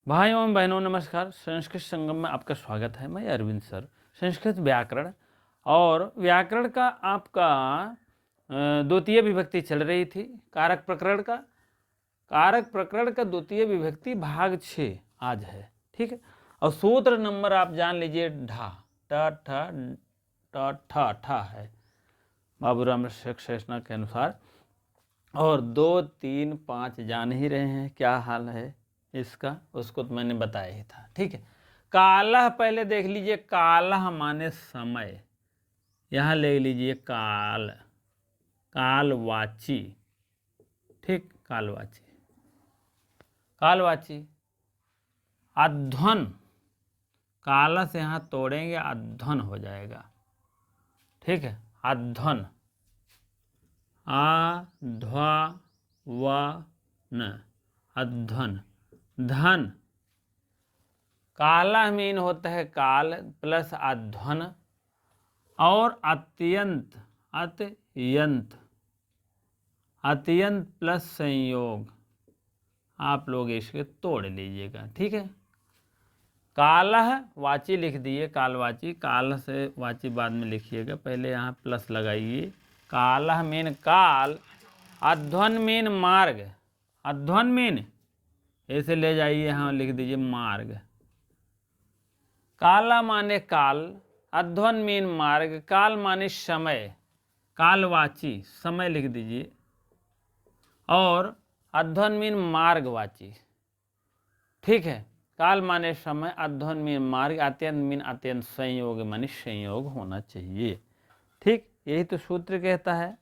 भाइयों एवं बहनों नमस्कार। संस्कृत संगम में आपका स्वागत है। मैं अरविंद सर। संस्कृत व्याकरण और व्याकरण का आपका द्वितीय विभक्ति चल रही थी। कारक प्रकरण का द्वितीय विभक्ति भाग 6 आज है, ठीक है। और सूत्र नंबर आप जान लीजिए ढा, ठ है बाबूराम शेषना के अनुसार। और 2, 3, 5 जान ही रहे हैं क्या हाल है इसका, उसको तो मैंने बताया ही था, ठीक है। कालह पहले देख लीजिए, कालह माने समय। यहां ले लीजिए काल, कालवाची, ठीक, कालवाची। अध्वन, काला से यहां तोड़ेंगे अध्वन हो जाएगा, ठीक है। अध्वन, आ ध्वा व न, अध्वन। धन, काला मीन होता है काल प्लस अध्वन और अत्यंत, अत्यंत प्लस संयोग। आप लोग इसके तोड़ लीजिएगा, ठीक है। कालह वाची लिख दिए, कालवाची, काल से वाची बाद में लिखिएगा, पहले यहाँ प्लस लगाइए। कालह मीन काल, अध्वन मीन मार्ग, अध्वन मीन ऐसे ले जाइए, यहाँ लिख दीजिए मार्ग। काला माने काल, अध्वन मीन मार्ग, काल माने समय, कालवाची समय लिख दीजिए, और अध्वन मीन मार्गवाची, ठीक है। काल माने समय, अध्वन मीन मार्ग, अत्यंत मीन अत्यंत, संयोग माने संयोग होना चाहिए, ठीक। यही तो सूत्र कहता है,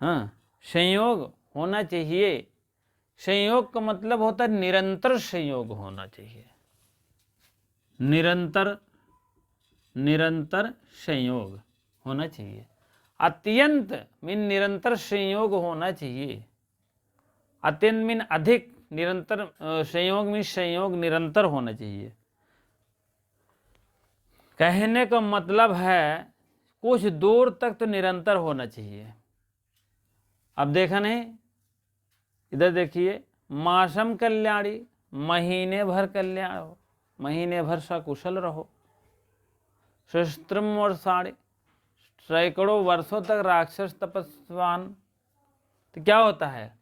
हाँ, संयोग होना चाहिए। संयोग का मतलब होता है निरंतर संयोग होना चाहिए, निरंतर संयोग होना चाहिए। अत्यंत मीन निरंतर संयोग होना चाहिए, अत्यंत मीन अधिक, निरंतर संयोग में संयोग निरंतर होना चाहिए। कहने का मतलब है कुछ दूर तक तो निरंतर होना चाहिए। अब देखा नहीं, इधर देखिए, मासम कल्याणी, महीने भर कल्याण हो, महीने भर सकुशल रहो। शस्त्रम और साड़े, सैकड़ों वर्षों तक राक्षस तपस्वान। तो क्या होता है,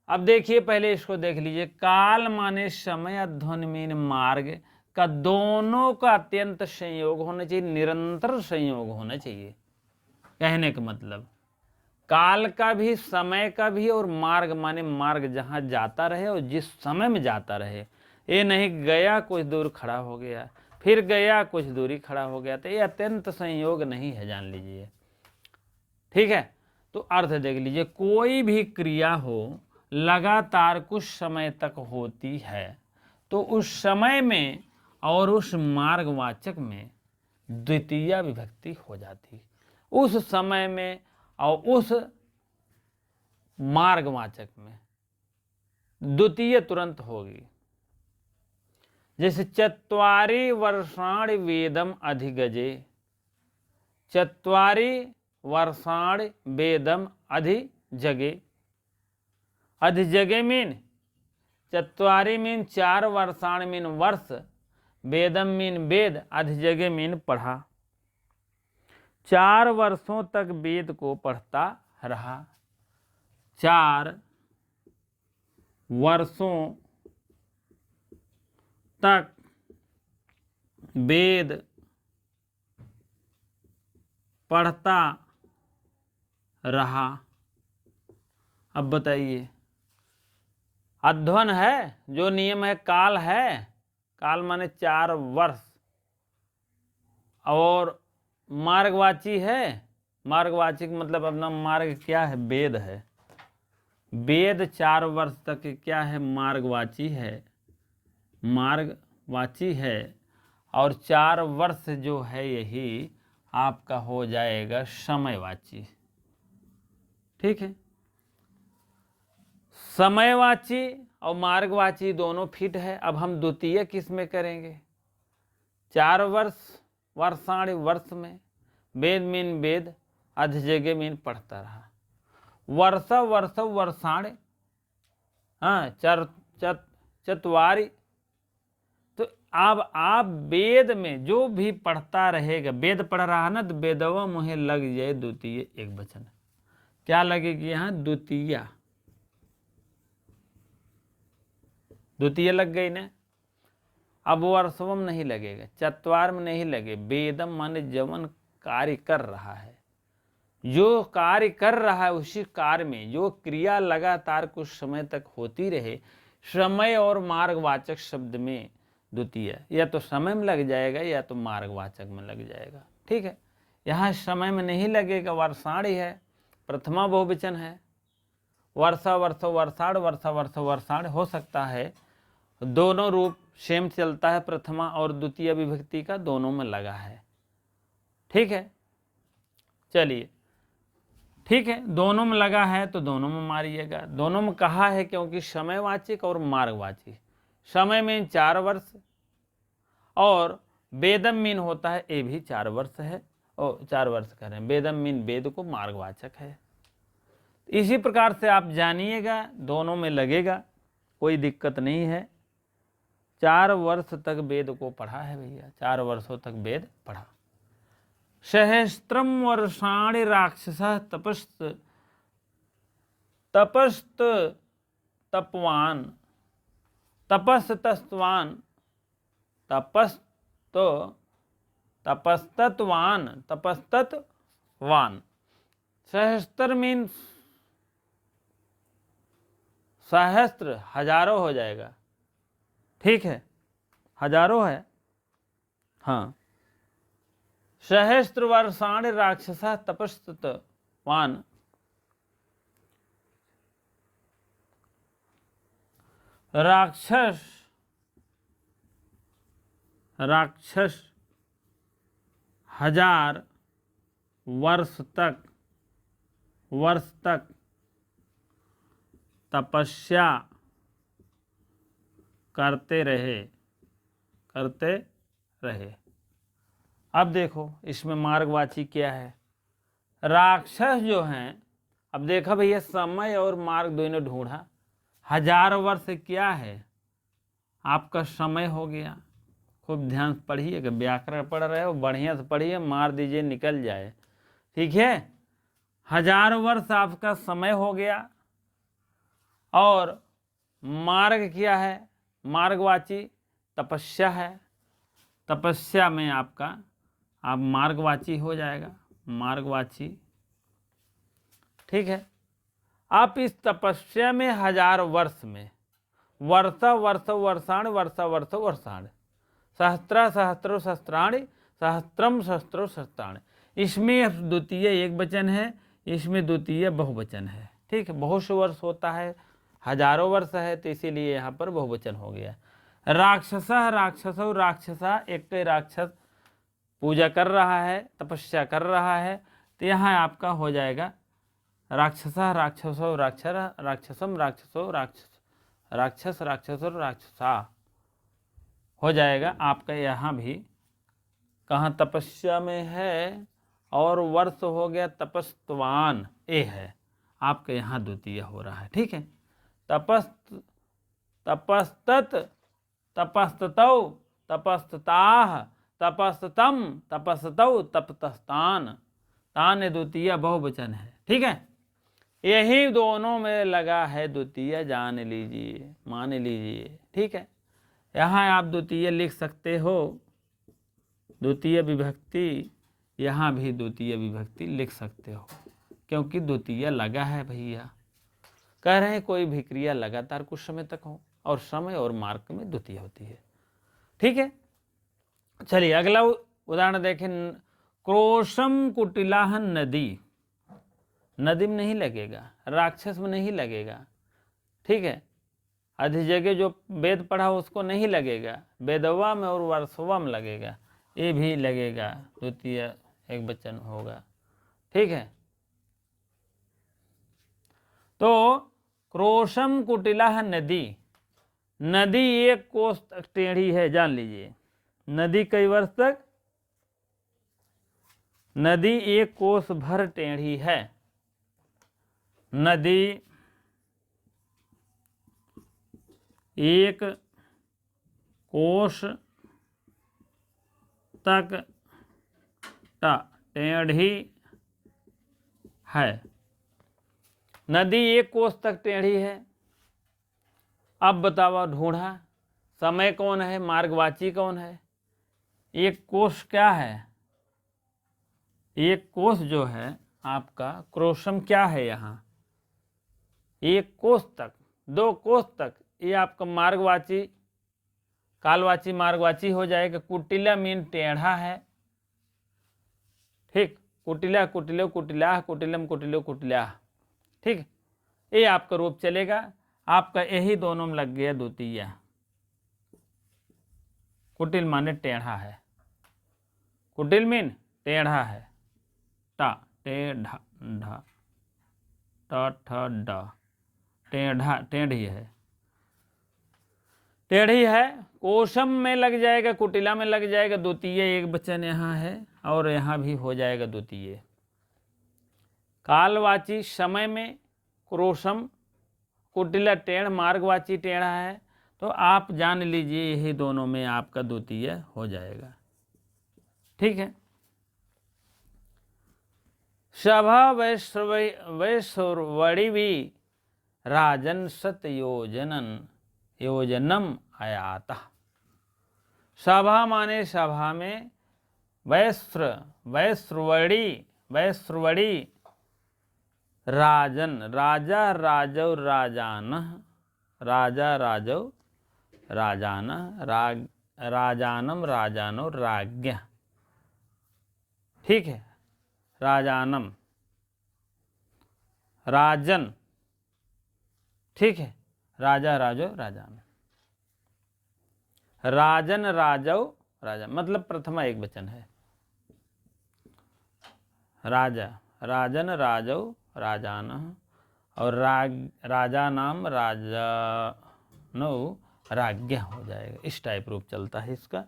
अब देखिए, पहले इसको देख लीजिए। काल माने समय, अध्वन मीन मार्ग का दोनों का अत्यंत संयोग होना चाहिए, निरंतर संयोग होना चाहिए। कहने का मतलब काल का भी, समय का भी, और मार्ग माने मार्ग जहां जाता रहे और जिस समय में जाता रहे। ये नहीं गया कुछ दूर खड़ा हो गया, फिर गया कुछ दूरी खड़ा हो गया, तो ये अत्यंत संयोग नहीं है, जान लीजिए, ठीक है। तो अर्थ देख लीजिए, कोई भी क्रिया हो लगातार कुछ समय तक होती है तो उस समय में और उस मार्गवाचक में द्वितीय विभक्ति हो जाती, उस समय में और उस मार्गवाचक में द्वितीय तुरंत होगी। जैसे चत्वारि वर्षाणि वेदम अधिगजे, चत्वारि वर्षाणि वेदम अधिजगे। अधिजगे मीन, चत्वारि मीन 4, वर्षाणि मीन वर्ष, वेदम मीन वेद, अधिजगे मीन पढ़ा। 4 वर्षों तक वेद को पढ़ता रहा, 4 वर्षों तक वेद पढ़ता रहा। अब बताइए, अध्वन है जो नियम है, काल है, काल माने 4 वर्ष, और मार्गवाची है, मार्गवाची का मतलब अपना मार्ग क्या है, वेद है। वेद 4 वर्ष तक क्या है, मार्गवाची है, मार्गवाची है। और 4 वर्ष जो है यही आपका हो जाएगा समयवाची, ठीक है। समयवाची और मार्गवाची दोनों फिट है। अब हम द्वितीय किस में करेंगे, 4 वर्ष, वर्षाणि वर्ष में, वेद मीन वेद, अधिजगे मीन पढ़ता रहा। वर्ष वर्षाणि, हाँ, चत्वारि अब आप वेद में जो भी पढ़ता रहेगा, वेद पढ़ रहा ना, तो वेदवा मुहे लग जाए द्वितीय एक वचन। क्या लगेगी यहाँ? द्वितीय। द्वितीय लग गई ना। अब वर्षवम नहीं लगेगा, चत्वार में नहीं लगे, वेदम माने जवन कार्य कर रहा है, जो कार्य कर रहा है उसी कार्य में जो क्रिया लगातार कुछ समय तक होती रहे, समय और मार्गवाचक शब्द में द्वितीय या तो समय में लग जाएगा या तो मार्गवाचक में लग जाएगा। ठीक है, यहाँ समय में नहीं लगेगा, वर्षाणी है, प्रथमा बहुवचन है। वर्षा वर्षो वर्षाण, वर्षा वर्षो वर्षाण हो सकता है। दोनों रूप सेम चलता है, प्रथमा और द्वितीय विभक्ति का दोनों में लगा है। ठीक है, चलिए ठीक है, दोनों में लगा है तो दोनों में मारिएगा। दोनों में कहा है क्योंकि समयवाचिक और मार्गवाचिक। समय में 4 वर्ष और वेदम मीन होता है, ये भी 4 वर्ष है, और 4 वर्ष कह रहे हैं, वेदम मीन वेद को मार्गवाचक है। इसी प्रकार से आप जानिएगा, दोनों में लगेगा, कोई दिक्कत नहीं है। 4 वर्ष तक वेद को पढ़ा है भैया, 4 वर्षों तक वेद पढ़ा। सहस्त्रम वर्षाणि राक्षसः तपस्त तपवान तपस्तवान तपस्तत्वान। सहस्त्र मीन सहस्त्र, हजारों हो जाएगा। ठीक है, हजारों है, हाँ। सहस्त्र वर्षाणि राक्षसः तपस्तवान। राक्षस 1000 वर्ष तक तपस्या करते रहे। अब देखो इसमें मार्गवाची क्या है। राक्षस जो हैं, अब देखा भैया, समय और मार्ग दोनों ढूंढा। 1000 वर्ष क्या है? आपका समय हो गया। खूब ध्यान से पढ़िएगा, व्याकरण पढ़ रहे हो बढ़िया से पढ़िए, मार दीजिए निकल जाए। ठीक है, 1000 वर्ष आपका समय हो गया। और मार्ग क्या है? मार्गवाची तपस्या है। तपस्या में आपका आप मार्गवाची हो जाएगा, मार्गवाची। ठीक है, आप इस तपस्या में 1000 वर्ष में वर्षा वर्षो वर्षाण, वर्षा वर्षो वर्षाण, सहस्त्र सहस्त्रो सहस्त्राणि, सहस्त्रम सहस्त्रो सहस्त्राणि। इसमें द्वितीय एक वचन है, इसमें द्वितीय बहुवचन है। ठीक है, बहुत से वर्ष होता है, हजारों वर्ष है, तो इसीलिए यहाँ पर बहुवचन हो गया। राक्षसः राक्षसो राक्षसा, एक तो राक्षस पूजा कर रहा है, तपस्या कर रहा है, तो यहाँ आपका हो जाएगा राक्षसः राक्षसो राक्षसम राक्षसो राक्षस राक्षसो राक्षसा हो जाएगा आपका। यहाँ भी कहाँ तपस्या में है, और वर्ष हो गया तपस्तवान, ए है आपका यहाँ द्वितीय हो रहा है। ठीक है, तपस्तत तपस्ततौ तपस्तताः तपस्ततम तपस्तौ तपतस्तान, तान द्वितीय बहुवचन है। ठीक है, यही दोनों में लगा है द्वितीय, जान लीजिए, मान लीजिए। ठीक है, यहाँ आप द्वितीय लिख सकते हो, द्वितीय विभक्ति, यहाँ भी द्वितीय विभक्ति लिख सकते हो, क्योंकि द्वितीय लगा है भैया। कह रहे हैं कोई भी क्रिया लगातार कुछ समय तक हो, और समय और मार्ग में द्वितीय होती है। ठीक है, चलिए अगला उदाहरण देखें। क्रोशम कुटिलाह नदी, नदी में नहीं लगेगा, राक्षस में नहीं लगेगा। ठीक है, आधी जगह जो वेद पढ़ा उसको नहीं लगेगा, वेदवा में और वर्षवा में लगेगा, ये भी लगेगा, द्वितीय एक वचन होगा। ठीक है, तो क्रोशम कुटिलाह नदी, नदी 1 कोस तक टेढ़ी है, जान लीजिए। नदी कई वर्ष तक? नदी 1 कोस भर टेढ़ी है। नदी 1 कोस तक टेढ़ी है। नदी 1 कोस तक टेढ़ी है। अब बताओ ढूंढा, समय कौन है, मार्गवाची कौन है। 1 कोस क्या है, 1 कोस जो है आपका क्रोशम क्या है यहाँ, 1 कोस तक, 2 कोस तक, ये आपका मार्गवाची कालवाची मार्गवाची हो जाएगा। कुटिला मीन टेढ़ा है, ठीक। कुटिला कुटिलो कुटिला कुटिलम कुटिलो कुटिला, ठीक। ये आपका रूप चलेगा। आपका यही दोनों में लग गया द्वितीय। कुटिल माने टेढ़ा है, कुटिल मीन टेढ़ा है। टा टेढ़ा ढा ट ठ ड टेढ़ा टेढ़ी है, टेढ़ी है। कोशम में लग जाएगा, कुटिला में लग जाएगा द्वितीय, एक वचन यहाँ है और यहाँ भी हो जाएगा द्वितीय। कालवाची समय में क्रोशम, कुटिला टेढ़, मार्गवाची टेढ़ा है, तो आप जान लीजिए यही दोनों में आपका द्वितीय हो जाएगा, ठीक है। सभा वैश्रवणी भी राजन योजनम आयाता। सभा माने सभा में, वैश्रवणी राजन, राजा राजौ राजान, राजा राजौ राजान, राजानम राजानो राज्ञ, ठीक है। राजानम राजन, ठीक है। राजा राजो राजान, राजन राजौ राजा, मतलब प्रथमा एक वचन है। राजा, राजन राजौ राजान, और राजा नाम राजानो राज्ञ हो जाएगा। इस टाइप रूप चलता है इसका।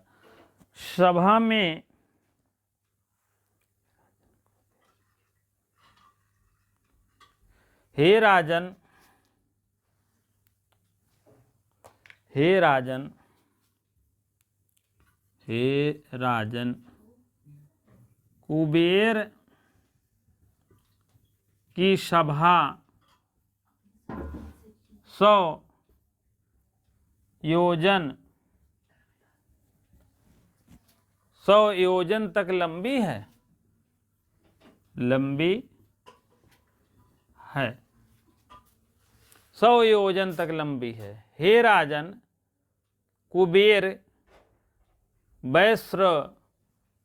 सभा में हे राजन, हे राजन, हे राजन, कुबेर की सभा 100 योजन तक लंबी है, लंबी है, 100 योजन तक लंबी है। हे राजन, कुबेर,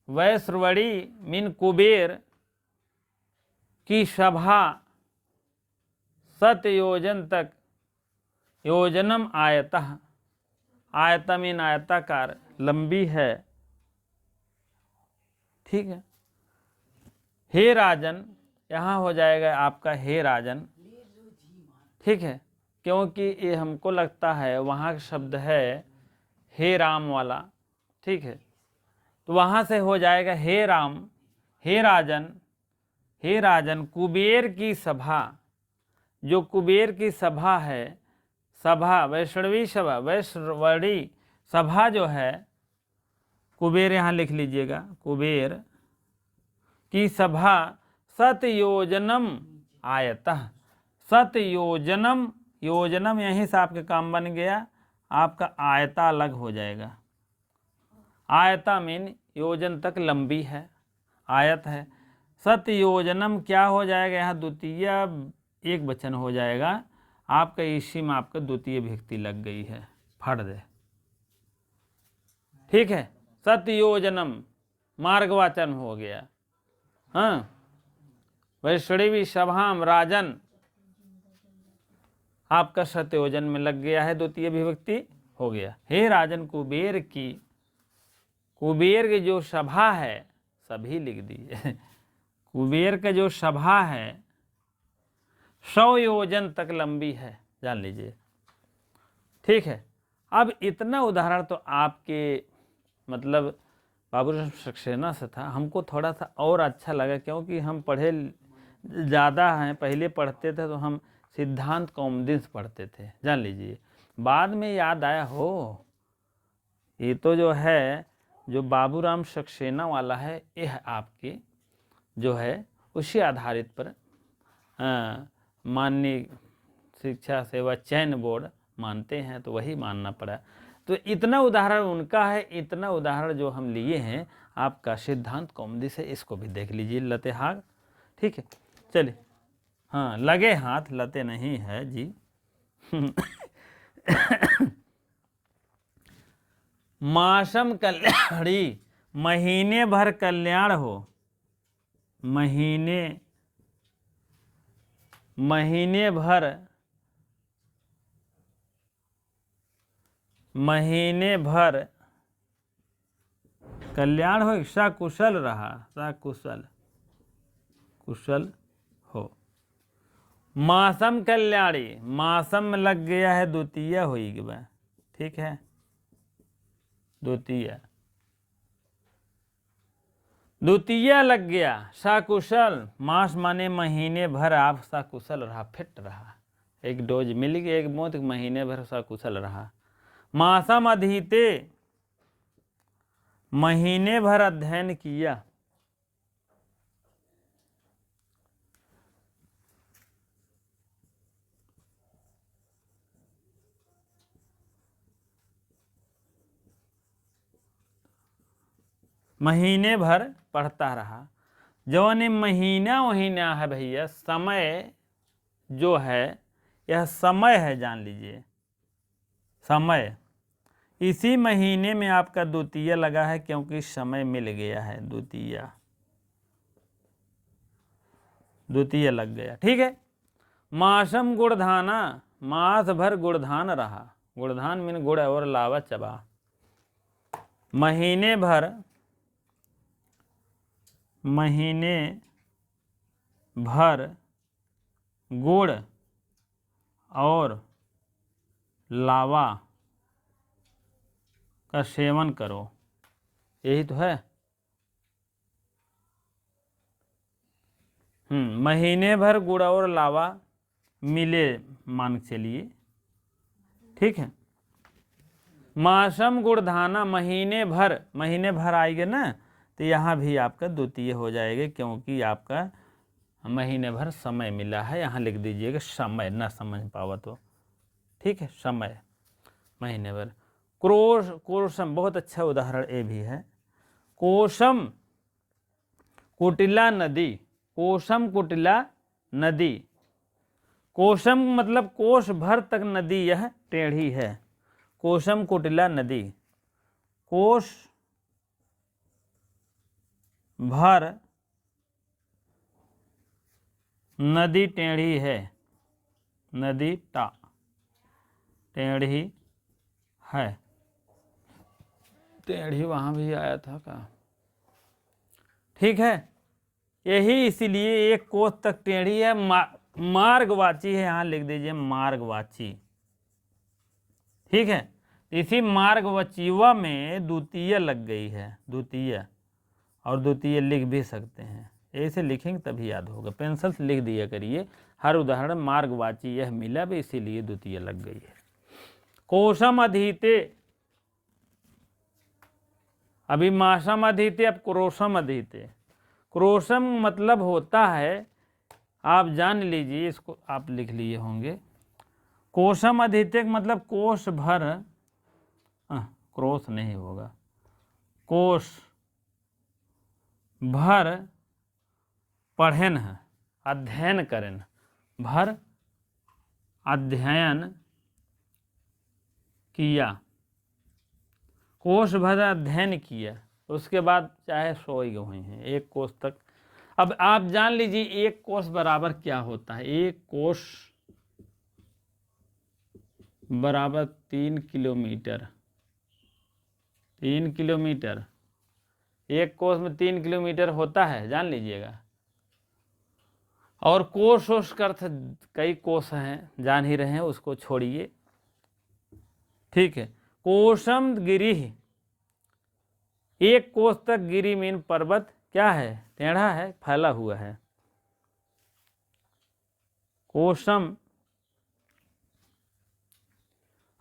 वैश्रवणी मीन कुबेर की सभा 100 योजन तक, योजनम आयतः, आयता मीन आयताकार, लंबी है, ठीक है। हे राजन, यहाँ हो जाएगा आपका हे राजन, ठीक है, क्योंकि ये हमको लगता है वहाँ का शब्द है हे राम वाला, ठीक है, तो वहाँ से हो जाएगा हे राम, हे राजन, हे राजन, कुबेर की सभा, जो कुबेर की सभा है, सभा वैष्णवी सभा, वैश्रवणी सभा जो है, कुबेर यहाँ लिख लीजिएगा, कुबेर की सभा 100 योजनम आयतः, 100 योजनम, योजनम यहीं से आपके काम बन गया, आपका आयता अलग हो जाएगा। आयता मीन योजन तक लंबी है, आयत है। 100 योजनम क्या हो जाएगा, यहाँ द्वितीय एक वचन हो जाएगा आपका, इसी में आपका द्वितीय विभक्ति लग गई है, फट दे, ठीक है। 100 योजनम मार्गवाचन हो गया। हाँ, वैष्णवी सभाम राजन आपका 100 योजन में लग गया है, द्वितीय विभक्ति हो गया। हे राजन, कुबेर की, कुबेर की जो सभा है, सभी लिख दिए, कुबेर का जो सभा है 100 योजन तक लंबी है, जान लीजिए, ठीक है। अब इतना उदाहरण तो आपके मतलब बाबू सक्सेना से था, हमको थोड़ा सा और अच्छा लगा, क्योंकि हम पढ़े ज़्यादा हैं, पहले पढ़ते थे तो हम सिद्धांत कौमुदी से पढ़ते थे, जान लीजिए। बाद में याद आया, हो ये तो जो है जो बाबूराम सक्सेना वाला है, यह आपके जो है उसी आधारित पर माननीय शिक्षा सेवा चयन बोर्ड मानते हैं, तो वही मानना पड़ा। तो इतना उदाहरण उनका है, इतना उदाहरण जो हम लिए हैं आपका सिद्धांत कौमुदी से, इसको भी देख लीजिए लतेहार। ठीक है, चलिए। हाँ, लगे हाथ लते नहीं है जी। मासम कल्याणी, महीने भर कल्याण हो, महीने भर कल्याण हो, सकुशल रहा, सकुशल कुशल हो। मासम कल्याणी, मासम में लग गया है द्वितीय हुई गया, ठीक है, द्वितीय लग गया। सकुशल, मास माने महीने भर आप सकुशल रहा, फिट रहा, एक डोज मिल गई, एक मौत, महीने भर सकुशल रहा। मासम अधीते, महीने भर अध्ययन किया, महीने भर पढ़ता रहा। जौन महीना है भैया, समय जो है यह समय है, जान लीजिए समय। इसी महीने में आपका द्वितीय लगा है, क्योंकि समय मिल गया है, द्वितीय लग गया, ठीक है। मासम गुड़धाना, मास भर गुड़धान रहा, गुड़धान मीन गुड़ और लावा चबा। महीने भर गुड़ और लावा का सेवन करो, यही तो है। महीने भर गुड़ और लावा मिले मान के चलिए, ठीक है। मासम गुड़धाना, महीने भर आएगा ना, तो यहाँ भी आपका द्वितीय हो जाएगा, क्योंकि आपका महीने भर समय मिला है। यहाँ लिख दीजिएगा समय, ना समझ पावा तो, ठीक है, समय महीने भर। कोशम, बहुत अच्छा उदाहरण ये भी है। कोशम कुटिला नदी, कोशम कुटिला नदी, कोशम मतलब कोश भर तक नदी यह टेढ़ी है। कोशम कुटिला नदी, कोश भर नदी टेढ़ी है, नदी टेढ़ी है, टेढ़ी वहां भी आया था का, ठीक है। यही इसीलिए एक कोस तक टेढ़ी है, मार्गवाची है, यहां लिख दीजिए मार्गवाची, ठीक है। इसी मार्गवचीवा में द्वितीय लग गई है, द्वितीय, और द्वितीय लिख भी सकते हैं, ऐसे लिखेंगे तभी याद होगा, पेंसिल से लिख दिया करिए। हर उदाहरण मार्गवाची यह मिला भी, इसीलिए द्वितीय लग गई है। कोशम अधीते, अभी मासम अधीते, अब क्रोशम अधीते। क्रोशम मतलब होता है, आप जान लीजिए, इसको आप लिख लिए होंगे। कोशम अधीते मतलब कोश भर, क्रोश नहीं होगा, कोश भर पढ़ेन है, अध्ययन करें, भर अध्ययन किया, कोश भर अध्ययन किया, उसके बाद चाहे सोई हुए हैं एक कोश तक। अब आप जान लीजिए एक कोश बराबर क्या होता है। एक कोश बराबर 3 किलोमीटर, 3 किलोमीटर, एक कोश में 3 किलोमीटर होता है, जान लीजिएगा। और कोश का अर्थ कई कोश हैं, जान ही रहे हैं, उसको छोड़िए, ठीक है। कोशम गिरी, एक कोस तक गिरी मीन पर्वत क्या है, टेढ़ा है, फैला हुआ है। कोशम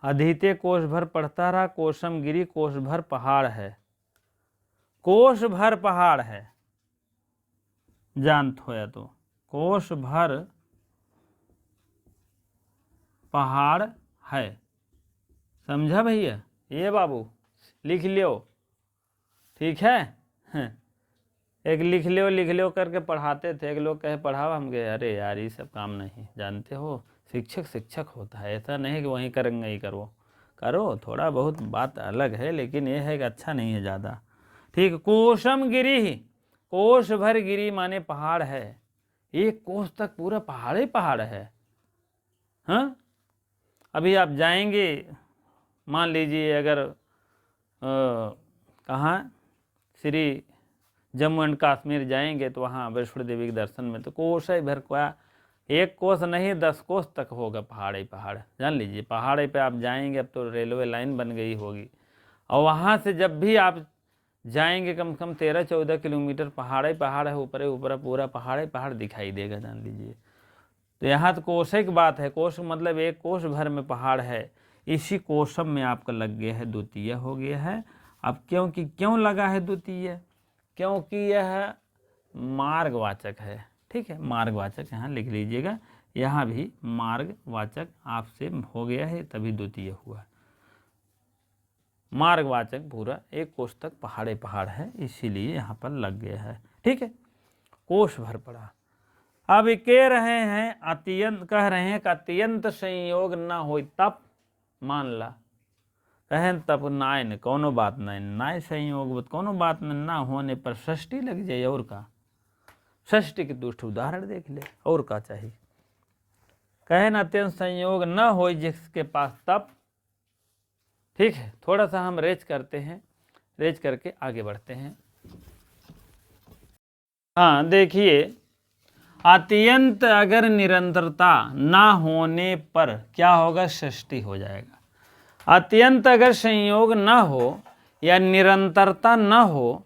अधीते कोश भर पढ़ता रहा, कोशम गिरी कोश भर पहाड़ है, कोष भर पहाड़ है, जानत हो या तो कोष भर पहाड़ है। समझा भैया? ये बाबू लिख लियो, ठीक है। एक लिख लियो करके पढ़ाते थे, एक लोग कहे पढ़ाओ, हम गए अरे यार ये सब काम नहीं, जानते हो शिक्षक होता है, ऐसा नहीं कि वहीं करेंगे ही करो थोड़ा बहुत, बात अलग है, लेकिन ये है कि अच्छा नहीं है ज़्यादा। ठीक, कोशम गिरी, कोश भर गिरी माने पहाड़ है, एक कोस तक पूरा पहाड़ ही पहाड़ है। हाँ, अभी आप जाएंगे, मान लीजिए अगर कहाँ श्री जम्मू एंड कश्मीर जाएंगे तो वहाँ वैष्णो देवी के दर्शन में तो कोस ही भर का, एक कोस नहीं 10 कोस तक होगा पहाड़ ही पहाड़, जान लीजिए। पहाड़ पे आप जाएंगे, अब तो रेलवे लाइन बन गई होगी, और वहाँ से जब भी आप जाएंगे कम से कम 13-14 किलोमीटर पहाड़ ही पहाड़ है, ऊपर पूरा पहाड़ ही पहाड़ दिखाई देगा, जान लीजिए। तो यहाँ तो कोशे की बात है, कोश मतलब एक कोश भर में पहाड़ है, इसी कोशम में आपका लग गया है द्वितीय हो गया है। अब क्यों लगा है द्वितीय? क्योंकि यह मार्गवाचक है, ठीक है, मार्गवाचक यहाँ लिख लीजिएगा, यहाँ भी मार्गवाचक आपसे हो गया है तभी द्वितीय हुआ। मार्गवाचक पूरा एक कोश तक पहाड़े पहाड़ है, इसीलिए यहाँ पर लग गया है, ठीक है। कोश भर पड़ा। अब कह रहे हैं अत्यंत, कह रहे हैं कि अत्यंत संयोग न हो तब, मान ला कहें तब नाय न कोनो बात नहीं, नाय संयोग कोनो बात न ना होने पर षष्ठी लग जाए, और का षष्ठी के दुष्ट उदाहरण देख ले, और का चाहिए। कहें अत्यंत संयोग न हो जिसके पास तब, ठीक है। थोड़ा सा हम रेज करते हैं, रेज करके आगे बढ़ते हैं। हाँ देखिए, अत्यंत अगर निरंतरता ना होने पर क्या होगा? षष्ठी हो जाएगा। अत्यंत अगर संयोग न हो या निरंतरता न हो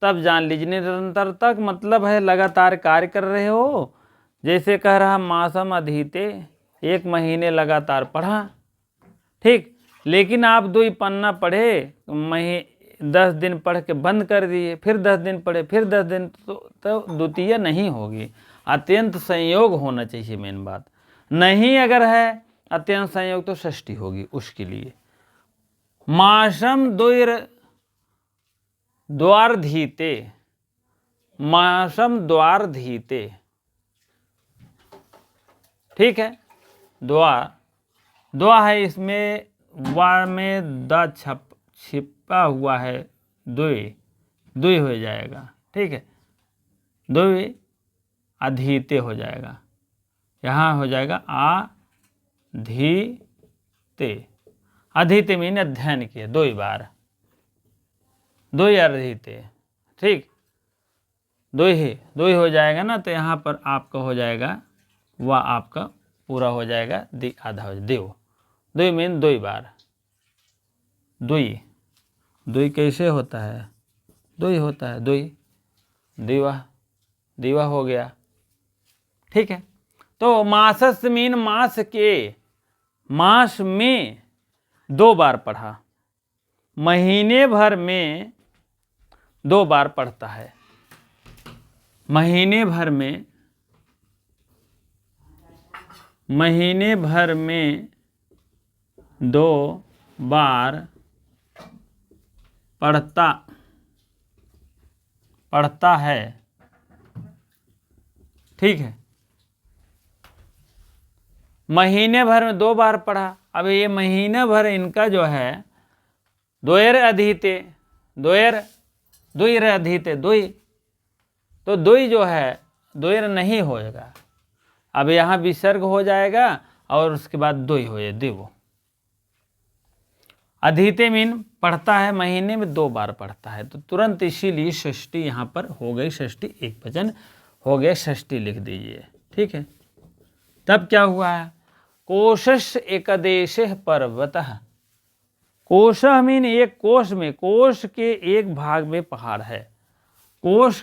तब जान लीजिए, निरंतरता का मतलब है लगातार कार्य कर रहे हो, जैसे कह रहा मासम अधीते, 1 महीने लगातार पढ़ा, ठीक, लेकिन आप 2 पन्ना पढ़े, 10 दिन पढ़ के बंद कर दिए, फिर 10 दिन पढ़े, फिर 10 दिन, तो द्वितीय नहीं होगी। अत्यंत संयोग होना चाहिए, मेन बात नहीं अगर है अत्यंत संयोग तो षष्ठी होगी उसके लिए। मासम द्वारधीते, मासम द्वारधीते, ठीक है, द्वा है, इसमें वा में द छिपा हुआ है, दुई हो जाएगा, ठीक है, दुई अधीते हो जाएगा, यहाँ हो जाएगा अधीते, अधीते मीन अध्ययन किए 2 बार, 2 अधीते, ठीक, 2 हो जाएगा ना, तो यहाँ पर आपका हो जाएगा वह आपका पूरा हो जाएगा, आधा हो जाएगा देव, 2 मीन 2 बार, 2 कैसे होता है? 2 होता है, 2 दीवा हो गया, ठीक है। तो मासस मीन मास के, मास में 2 बार पढ़ा, महीने भर में 2 बार पढ़ता है, महीने भर में 2 बार पढ़ता है, ठीक है, महीने भर में 2 बार पढ़ा। अब ये महीने भर इनका जो है द्वयर अधीते, द्वयर अधीते, तो 2 जो है द्वयर नहीं होएगा, अब यहाँ विसर्ग हो जाएगा और उसके बाद 2 हो जाए देवो। अधीते मीन पढ़ता है, महीने में 2 बार पढ़ता है, तो तुरंत इसीलिए षष्ठी यहाँ पर हो गई, षष्ठी एक वचन हो गया, षष्ठी लिख दीजिए, ठीक है। तब क्या हुआ है? कोशश एकदेश पर्वतः, कोश मीन एक कोश में, कोश के एक भाग में पहाड़ है, कोश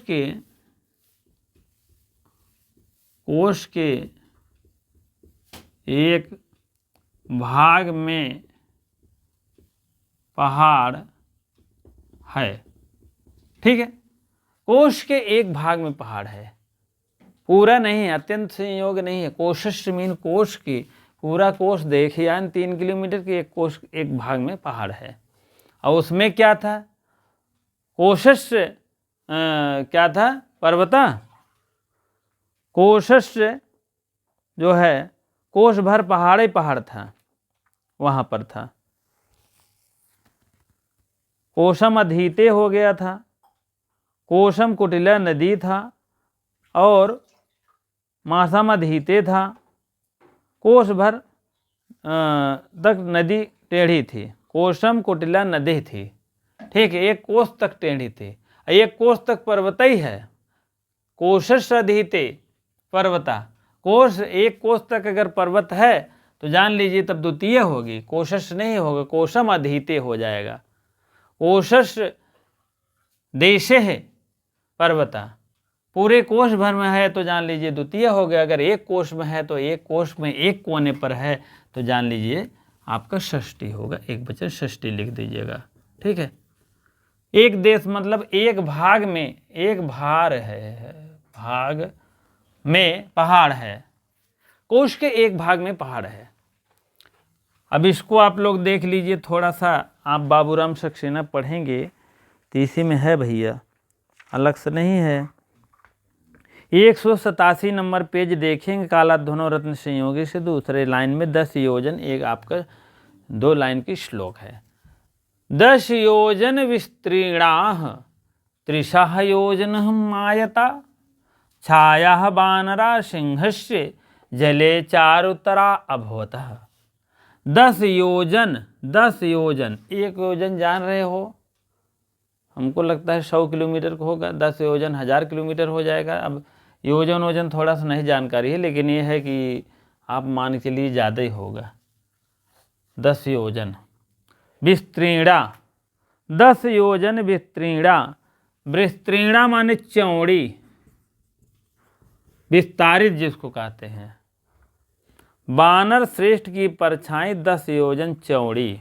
के एक भाग में पहाड़ है, ठीक है, कोश के एक भाग में पहाड़ है, पूरा नहीं है, अत्यंत संयोग नहीं है। कोशश मीन कोश की, पूरा कोश देखिए, यानी 3 किलोमीटर के एक कोश एक भाग में पहाड़ है। और उसमें क्या था, कोशश क्या था, पर्वता, कोशश जो है कोश भर पहाड़ ही पहाड़ था, वहाँ पर था। कोशम अधीते हो गया था, कोशम कुटिला नदी था, और मासम अधीते था। कोश भर तक नदी टेढ़ी थी, कोशम कुटिला नदी थी, ठीक है, एक कोस तक टेढ़ी थी, एक कोस तक पर्वत ही है। कोशश अधीते पर्वता, कोश एक कोस तक अगर पर्वत है तो जान लीजिए तब द्वितीय होगी, कोशश नहीं होगा, कोशम अधीते हो जाएगा। कोशश देशे है पर्वता, पूरे कोश भर में है तो जान लीजिए द्वितीय हो गया। अगर एक कोश में है तो एक कोश में एक कोने पर है तो जान लीजिए आपका षष्ठी होगा, एक वचन षष्ठी लिख दीजिएगा, ठीक है। एक देश मतलब एक भाग में, एक भार है, भाग में पहाड़ है, कोश के एक भाग में पहाड़ है। अब इसको आप लोग देख लीजिए थोड़ा सा, आप बाबूराम सक्सेना पढ़ेंगे तो इसी में है भैया, अलग से नहीं है। 187 नंबर पेज देखेंगे, काला धुनो रत्न संयोगी से दूसरे लाइन में 10 योजन, एक आपका 2 लाइन की श्लोक है। 10 योजन विस्तीर्णाः त्रिशः योजन मायता, छाया बानरा सिंहस्य जले चारुतरा अभवतः। 10 योजन, 10 योजन, एक योजन जान रहे हो, हमको लगता है 100 किलोमीटर को होगा, 10 योजन 1000 किलोमीटर हो जाएगा। अब योजन वजन थोड़ा सा नहीं जानकारी है, लेकिन ये है कि आप मान के लिए ज़्यादा ही होगा। 10 योजन विस्तीर्णा, 10 योजन विस्तीर्णा, विस्तीर्णा माने चौड़ी, विस्तारित जिसको कहते हैं। बानर श्रेष्ठ की परछाई 10 योजन चौड़ी।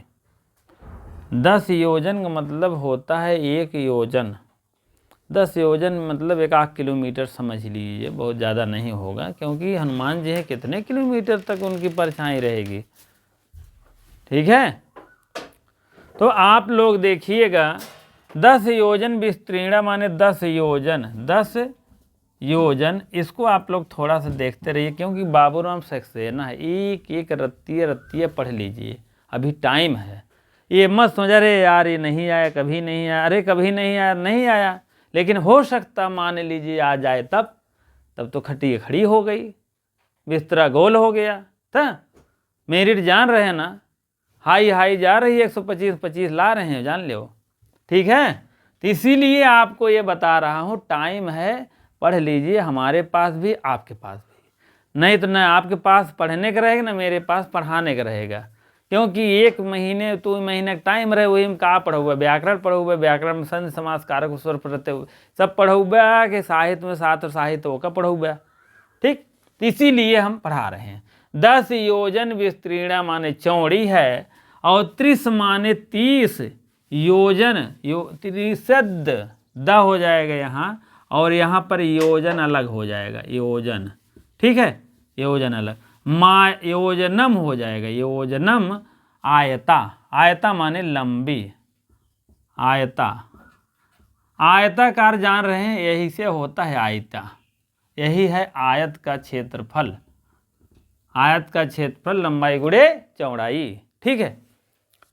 10 योजन का मतलब होता है 1 योजन। 10 योजन मतलब 1 किलोमीटर समझ लीजिए, बहुत ज़्यादा नहीं होगा, क्योंकि हनुमान जी हैं, कितने किलोमीटर तक उनकी परछाई रहेगी, ठीक है। तो आप लोग देखिएगा 10 योजन विस्तीर्णा माने 10 योजन, 10 योजन, इसको आप लोग थोड़ा सा देखते रहिए, क्योंकि बाबूराम सक्सेना है, एक एक रत्ती पढ़ लीजिए, अभी टाइम है। ये मत सोचा रे यार ये नहीं आया, कभी नहीं आया, अरे कभी नहीं आया, नहीं आया, लेकिन हो सकता मान लीजिए आ जाए, तब तो खटिया खड़ी हो गई, बिस्तरा गोल हो गया था। मेरिट जान रहे हैं ना, हाई जा रही है, 125 ला रहे हैं, जान लो, ठीक है। तो इसीलिए आपको ये बता रहा हूँ, टाइम है, पढ़ लीजिए, हमारे पास भी आपके पास भी, नहीं तो ना आपके पास पढ़ने का रहेगा ना मेरे पास पढ़ाने का रहेगा, क्योंकि 1 महीने 2 महीने का टाइम रहे, वही में का पढ़ा हुआ, व्याकरण पढ़ा हुआ, व्याकरण में संधि समास कारक स्वर प्रत्यय सब पढ़ा हुआ, कि साहित्य में सात और साहित्य वो का पढ़ा हुआ, ठीक। तो इसीलिए हम पढ़ा रहे हैं। 10 योजन विस्तीर्णा माने चौड़ी है, और 30 माने 30 योजन, त्रिशद द हो जाएगा यहाँ, और यहाँ पर योजन अलग हो जाएगा, योजन, ठीक है, योजन अलग, योजनम हो जाएगा, योजनम आयता, आयता माने लंबी, आयता, आयताकार जान रहे हैं, यही से होता है आयता, यही है आयत का क्षेत्रफल, आयत का क्षेत्रफल लंबाई गुणे चौड़ाई, ठीक है।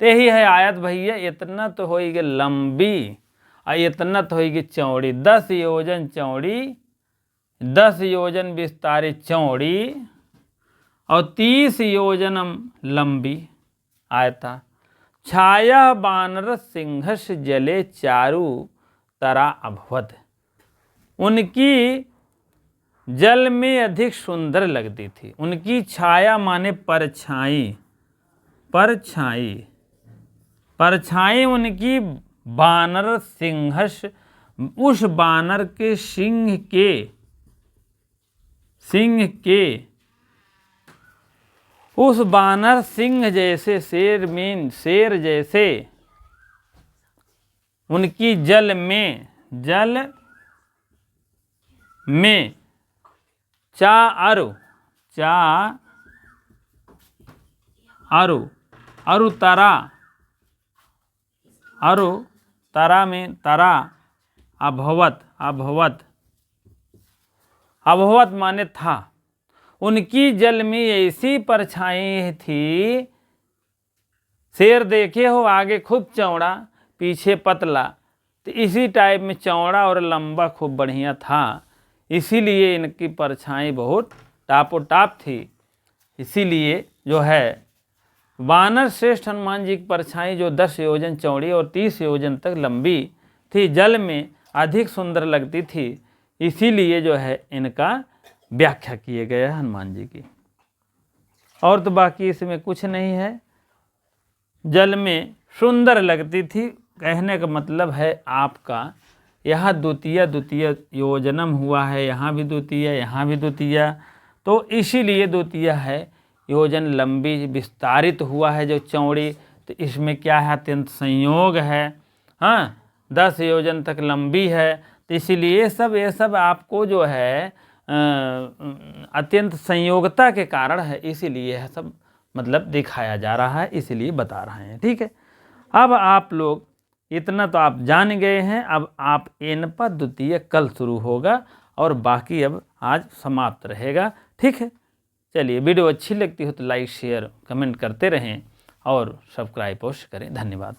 तो यही है आयत भैया, इतना तो होगी लंबी और इतना तो होगी चौड़ी। 10 योजन चौड़ी, 10 योजन विस्तारित चौड़ी, और 30 योजनम लंबी आयता। छाया बानर सिंहस जले चारु तरा अभवत, उनकी जल में अधिक सुंदर लगती थी। उनकी छाया माने परछाई, परछाई, परछाई उनकी बानर सिंहस, उस बानर के सिंह के उस बानर सिंह जैसे, शेर मीन शेर जैसे, उनकी जल में जल में चा अरु तरा में तरा अभवत माने था। उनकी जल में ऐसी परछाई थी, शेर देखे हो आगे खूब चौड़ा पीछे पतला, तो इसी टाइप में चौड़ा और लंबा खूब बढ़िया था, इसीलिए इनकी परछाई बहुत टापोटाप थी। इसीलिए जो है वानर श्रेष्ठ हनुमान जी की परछाई जो 10 योजन चौड़ी और 30 योजन तक लंबी थी, जल में अधिक सुंदर लगती थी, इसीलिए जो है इनका व्याख्या किए गए हनुमान जी की। और तो बाकी इसमें कुछ नहीं है। जल में सुंदर लगती थी कहने का मतलब है आपका यहाँ द्वितीय योजनम हुआ है, यहाँ भी द्वितीय, यहाँ भी द्वितीय, तो इसीलिए द्वितीय है। योजन लंबी विस्तारित हुआ है जो चौड़ी, तो इसमें क्या है अत्यंत संयोग है। हाँ, 10 योजन तक लंबी है, तो इसीलिए ये सब आपको जो है अत्यंत संयोगता के कारण है, इसीलिए यह सब मतलब दिखाया जा रहा है, इसीलिए बता रहे हैं। ठीक है, अब आप लोग इतना तो आप जान गए हैं। अब आप एन पर द्वितीय कल शुरू होगा और बाकी अब आज समाप्त रहेगा। ठीक है, चलिए वीडियो अच्छी लगती हो तो लाइक शेयर कमेंट करते रहें और सब्सक्राइब अवश्य करें। धन्यवाद।